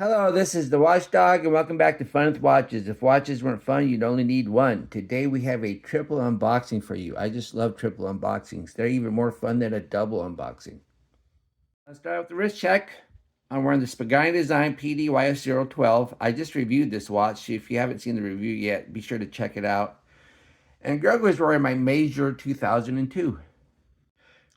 Hello, this is the Watchdog, and welcome back to Fun with Watches. If watches weren't fun, you'd only need one. Today we have a triple unboxing for you. I just love triple unboxings. They're even more fun than a double unboxing. Let's start with the wrist check. I'm wearing the Pagani design PD1661. I just reviewed this watch. If you haven't seen the review yet, be sure to check it out. And Greg was wearing my Major 2002.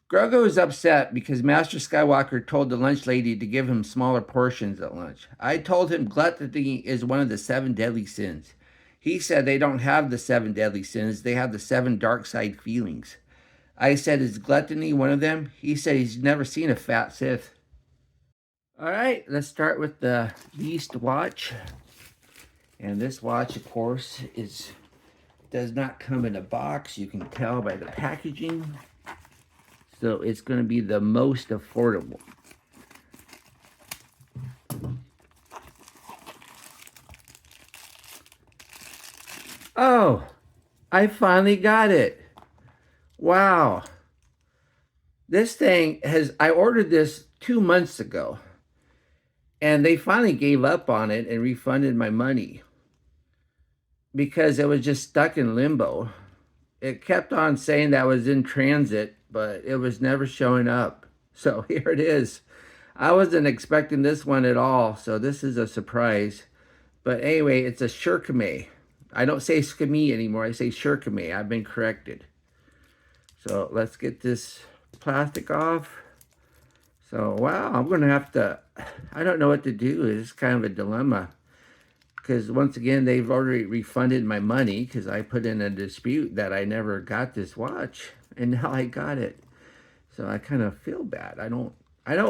Grogu is upset because Master Skywalker told the lunch lady to give him smaller portions at lunch. I told him gluttony is one of the 7 deadly sins. He said they don't have the 7 deadly sins, they have the 7 dark side feelings. I said, is gluttony one of them? He said he's never seen a fat Sith. All right, let's start with the Beast watch. And this watch, of course, does not come in a box. You can tell by the packaging. So it's going to be the most affordable. Oh, I finally got it. Wow. This thing I ordered this 2 months ago. And they finally gave up on it and refunded my money. Because it was just stuck in limbo. It kept on saying that it was in transit, but it was never showing up. So here it is. I wasn't expecting this one at all, so this is a surprise. But anyway, it's a Skmei. I don't say Skmei anymore, I say Skmei. I've been corrected. So let's get this plastic off. So wow, I'm gonna have to, I don't know what to do. It's kind of a dilemma. Because once again, they've already refunded my money because I put in a dispute that I never got this watch, and now I got it. So I kind of feel bad. I don't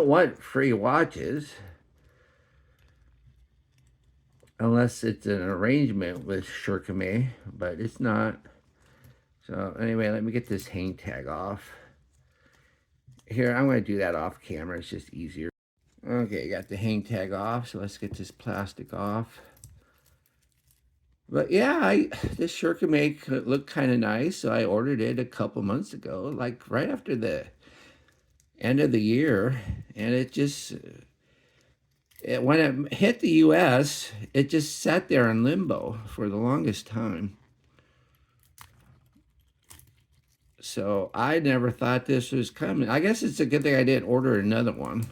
want free watches unless it's an arrangement with Skmei, but it's not. So anyway, let me get this hang tag off. Here, I'm going to do that off camera. It's just easier. Okay, got the hang tag off. So let's get this plastic off. But yeah, this Skmei looked kind of nice, so I ordered it a couple months ago, like right after the end of the year, and when it hit the U.S., it just sat there in limbo for the longest time. So I never thought this was coming. I guess it's a good thing I didn't order another one,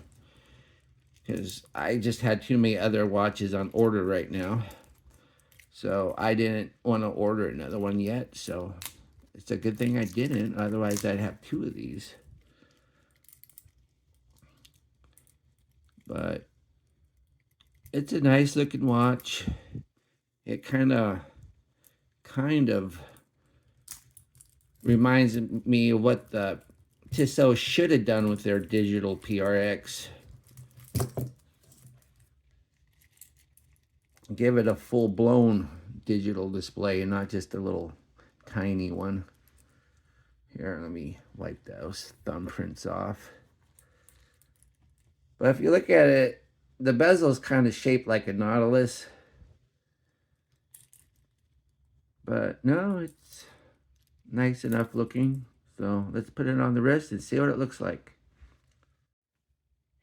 because I just had too many other watches on order right now. So I didn't want to order another one yet, so it's a good thing I didn't. Otherwise, I'd have 2 of these. But it's a nice looking watch. It kind of reminds me of what the Tissot should have done with their digital PRX. Give it a full-blown digital display and not just a little tiny one. Here, let me wipe those thumbprints off. But if you look at it, the bezel is kind of shaped like a Nautilus. But no, it's nice enough looking. So let's put it on the wrist and see what it looks like.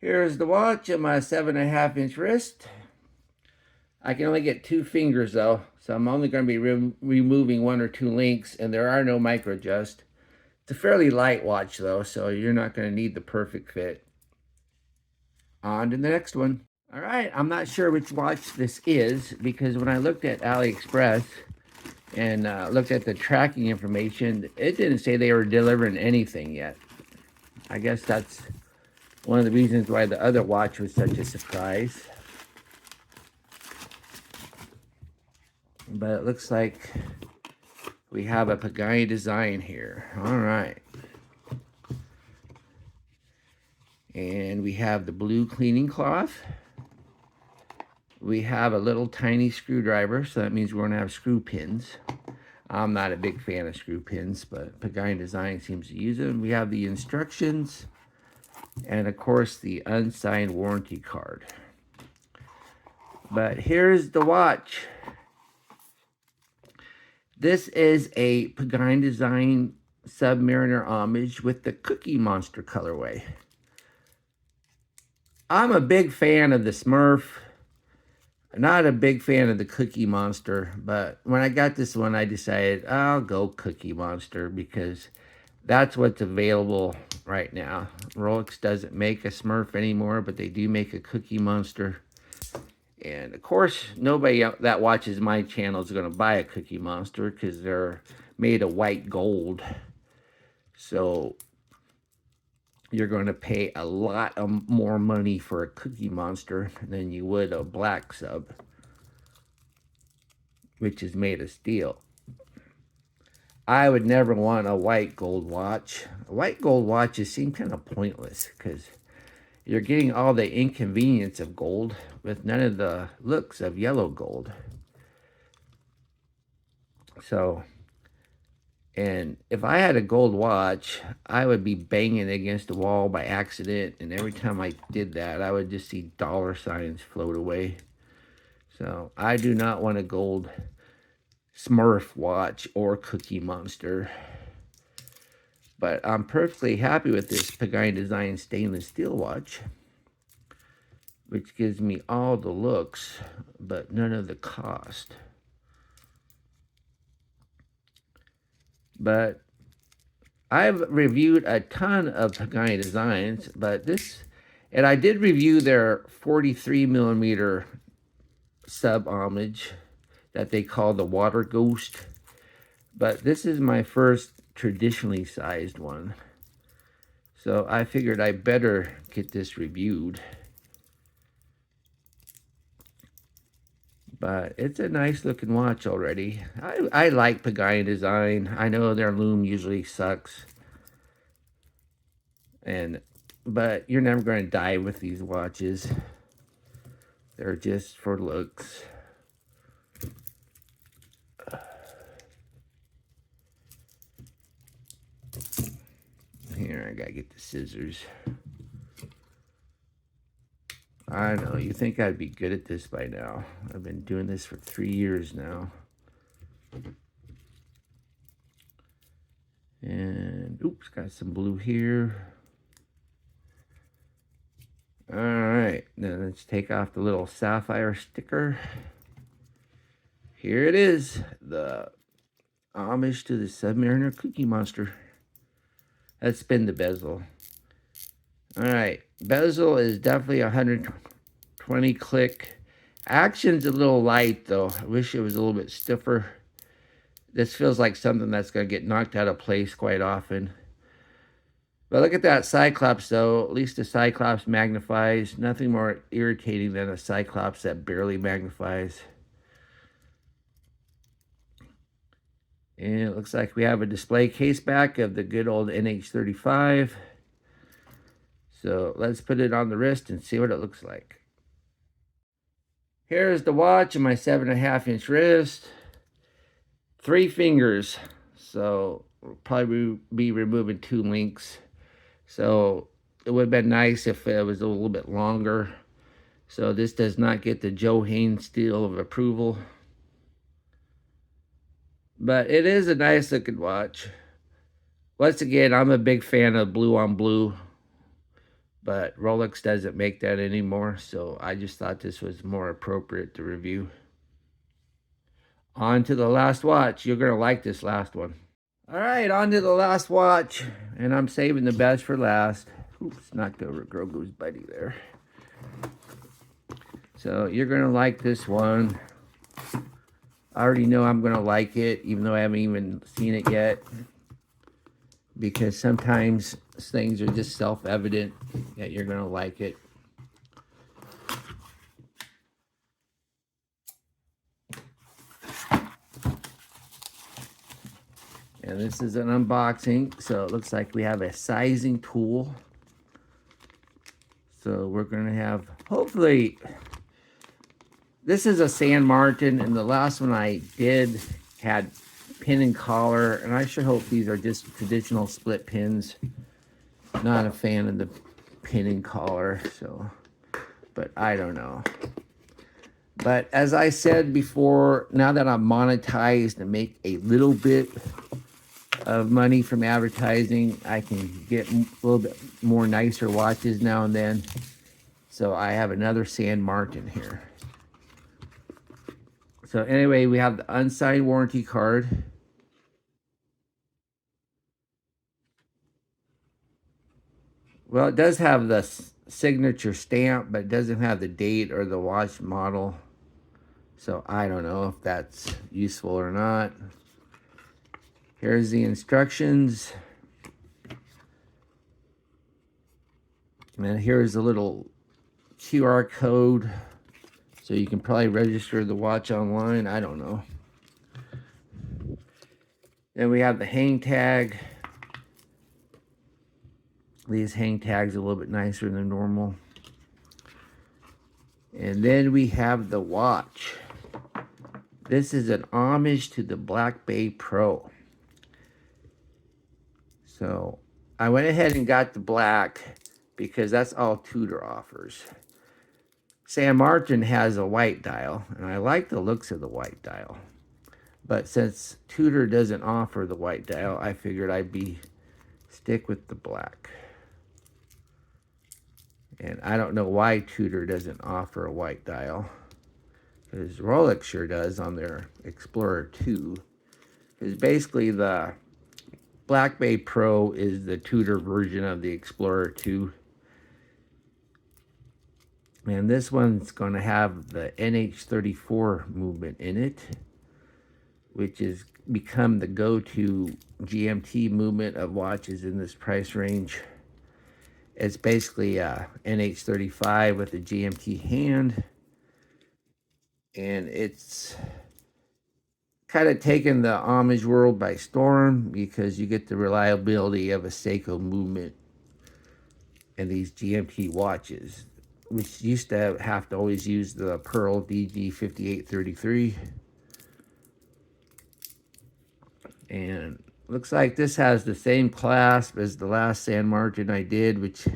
Here's the watch on my 7.5-inch wrist. I can only get 2 fingers though, so I'm only going to be removing 1 or 2 links, and there are no micro adjust. It's a fairly light watch though, so you're not going to need the perfect fit. On to the next one. All right, I'm not sure which watch this is, because when I looked at AliExpress and looked at the tracking information, it didn't say they were delivering anything yet. I guess that's one of the reasons why the other watch was such a surprise. But it looks like we have a Pagani design here. All right. And we have the blue cleaning cloth. We have a little tiny screwdriver, so that means we're going to have screw pins. I'm not a big fan of screw pins, but Pagani design seems to use them. We have the instructions, and of course the unsigned warranty card. But here's the watch. This is a Pagani design Submariner homage with the Cookie Monster colorway. I'm a big fan of the Smurf. Not a big fan of the Cookie Monster, but when I got this one, I decided I'll go Cookie Monster because that's what's available right now. Rolex doesn't make a Smurf anymore, but they do make a Cookie Monster. And of course, nobody that watches my channel is going to buy a Cookie Monster because they're made of white gold. So you're going to pay a lot more money for a Cookie Monster than you would a black sub, which is made of steel. I would never want a white gold watch. White gold watches seem kind of pointless because you're getting all the inconvenience of gold with none of the looks of yellow gold. So, and if I had a gold watch, I would be banging against the wall by accident. And every time I did that, I would just see dollar signs float away. So I do not want a gold Smurf watch or Cookie Monster. But I'm perfectly happy with this Pagani design stainless steel watch, which gives me all the looks, but none of the cost. But I've reviewed a ton of Pagani designs, but this, and I did review their 43 millimeter sub homage that they call the Water Ghost. But this is my first traditionally sized one. So I figured I better get this reviewed. But it's a nice looking watch already. I like Pagani design. I know their loom usually sucks. But you're never going to die with these watches. They're just for looks. Here, I gotta get the scissors. I know, you think I'd be good at this by now. I've been doing this for 3 years now. And, oops, got some blue here. All right, now let's take off the little sapphire sticker. Here it is, the homage to the Submariner Cookie Monster. Let's spin the bezel. All right, bezel is definitely 120 click. Action's a little light though. I wish it was a little bit stiffer. This feels like something that's going to get knocked out of place quite often. But look at that Cyclops though. At least the Cyclops magnifies. Nothing more irritating than a Cyclops that barely magnifies. And it looks like we have a display case back of the good old NH35. So let's put it on the wrist and see what it looks like. Here's the watch and my 7.5 inch wrist. 3 fingers. So we'll probably be removing 2 links. So it would have been nice if it was a little bit longer. So this does not get the Joe Haynes seal of approval. But it is a nice looking watch. Once again, I'm a big fan of blue on blue. But Rolex doesn't make that anymore. So I just thought this was more appropriate to review. On to the last watch. You're going to like this last one. All right, on to the last watch. And I'm saving the best for last. Oops, knocked over Grogu's buddy there. So you're going to like this one. I already know I'm going to like it, even though I haven't even seen it yet. Because sometimes things are just self-evident that you're going to like it. And this is an unboxing, so it looks like we have a sizing tool. So we're going to have, hopefully, this is a San Martin, and the last one I did had pin and collar, and I sure hope these are just traditional split pins. Not a fan of the pin and collar, so, but I don't know. But as I said before, now that I'm monetized and make a little bit of money from advertising, I can get a little bit more nicer watches now and then. So I have another San Martin here. So anyway, we have the unsigned warranty card. Well, it does have the signature stamp, but it doesn't have the date or the watch model. So I don't know if that's useful or not. Here's the instructions. And here's a little QR code. So you can probably register the watch online. I don't know. Then we have the hang tag. These hang tags are a little bit nicer than normal. And then we have the watch. This is an homage to the Black Bay Pro. So I went ahead and got the black because that's all Tudor offers. San Martin has a white dial, and I like the looks of the white dial. But since Tudor doesn't offer the white dial, I figured I'd stick with the black. And I don't know why Tudor doesn't offer a white dial, because Rolex sure does on their Explorer 2. Because basically the Black Bay Pro is the Tudor version of the Explorer 2. And this one's going to have the NH34 movement in it, which has become the go-to GMT movement of watches in this price range. It's basically a NH35 with a GMT hand. And it's kind of taken the homage world by storm because you get the reliability of a Seiko movement in these GMT watches, which used to have to always use the Pearl DG5833. And looks like this has the same clasp as the last San Martin I did, which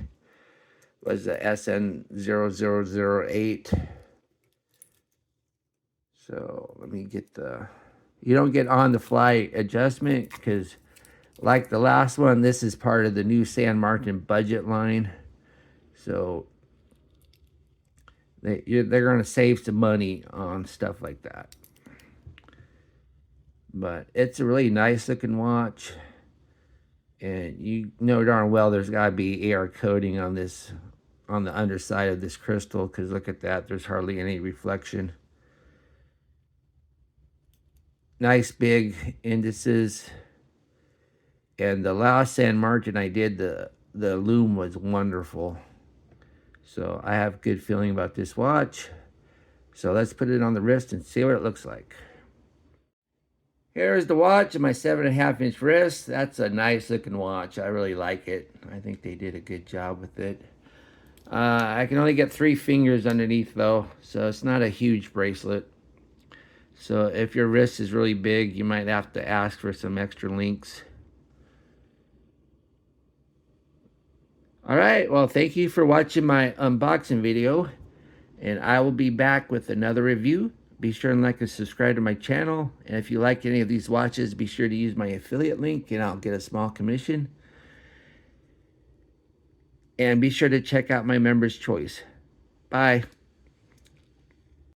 was the SN0004-G-E2. So let me get the... You don't get on-the-fly adjustment because, like the last one, this is part of the new San Martin budget line. So they're going to save some money on stuff like that. But it's a really nice looking watch. And you know darn well there's got to be AR coating on this, on the underside of this crystal, because look at that, there's hardly any reflection. Nice big indices. And the last San Martin I did, the lume was wonderful. So I have a good feeling about this watch. So let's put it on the wrist and see what it looks like. Here's the watch of my 7.5-inch wrist. That's a nice looking watch. I really like it. I think they did a good job with it. I can only get 3 fingers underneath though, so it's not a huge bracelet. So if your wrist is really big, you might have to ask for some extra links. Alright, well, thank you for watching my unboxing video. And I will be back with another review. Be sure and like and subscribe to my channel. And if you like any of these watches, be sure to use my affiliate link and I'll get a small commission. And be sure to check out my Members Choice. Bye.